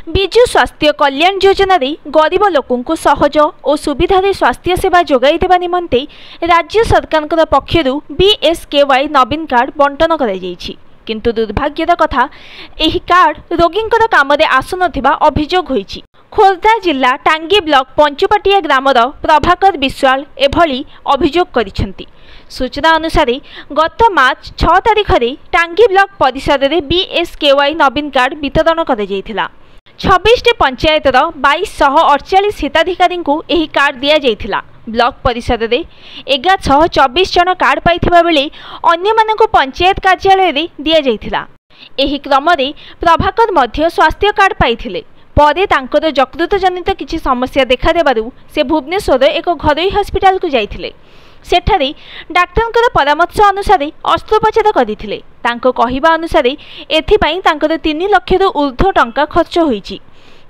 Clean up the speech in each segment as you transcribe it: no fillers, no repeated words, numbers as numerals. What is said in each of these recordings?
विजु स्वास्थ्य कल्याण योजना गरीब लोकंकु सहज और सुविधा स्वास्थ्य सेवा जोगाई देवा निमंते राज्य सरकार पक्षर BSKY नवीन कार्ड बंटन कर किंतु दुर्भाग्यर कथा एही कार्ड रोगी काम आसुन अभियोग होईछि। खोर्धा जिला टांगी ब्लॉक पंचुपाटिया ग्रामर प्रभाकर विश्वाल एभली अभियोग करिसेंती। सूचना अनुसार गत मार्च 6 तारिख में टांगी ब्लॉक परिसर में BSKY नवीन कार्ड वितरण कर 26 पंचायतर 2248 हिताधिकारी को यह कार्ड दि जाइथिला। ब्लॉक परिसर में 1124 जन कार्ड पाइथिबा बेले अन्य मानक पंचायत कार्यालय रे दि जाइथिला। एही क्रम में प्रभाकर मध्य स्वास्थ्य कार्ड पाइथिले। परे तांकर यकृत जनित किछि समस्या देखा देबारु से भुवनेश्वर एक घरोई हॉस्पिटल को जाइथिले। सेठारे डाक्टर परामर्श अनुसार अस्त्रोपचार करथिले। तांको कहिबा अनुसार एथिपाई तांकर 3 लाख ऊर्ध्व टंका खर्च होईछि।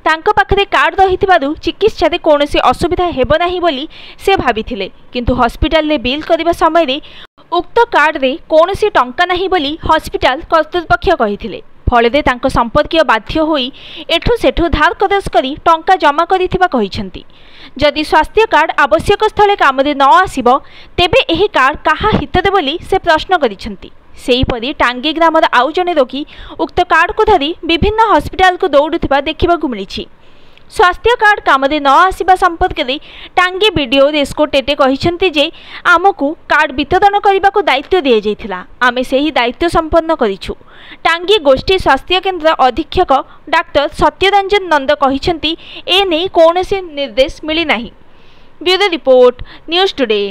तांको पाखरे कार्ड रहिथिबारु चिकित्सा रे कोनोसी असुविधा हेबो नाही बोली से भाबिथिले, किंतु हॉस्पिटल रे बिल करबा समय रे उक्त कार्ड रे कोनोसी टंका नाही बोली हॉस्पिटल कर्तृपक्ष कहिथिले। फलरे तांको संपर्कीय बाध्य होई एठू सेठू धार करज करी टंका जमा करिथिबा कहिसेंती। जदि स्वास्थ्य कार्ड आवश्यक स्थले काम न आसिबो तेबे एही कार्ड काहा हितरे बोली से प्रश्न करिसेंती। सेहीपरि टांगी ग्रामर आउ जने रोगी उक्त कार्ड को धरी विभिन्न हॉस्पिटल को दौड़ुथिबा देखिबाकु मिलिछि। स्वास्थ्य कार्ड काम न आसिबा संपर्क में टांगी बीडीओ रेस्को टेटे कहिसेंती जे आमकु कार्ड वितरण करने दायित्व दि जाइथिला। आमे सेही दायित्व संपन्न करिछु। टांगी गोष्ठी स्वास्थ्य केन्द्र अधीक्षक डाक्टर सत्यरंजन नंद कहिसेंती ए नै कोनोसी निर्देश मिली नाही। Bureau report news today.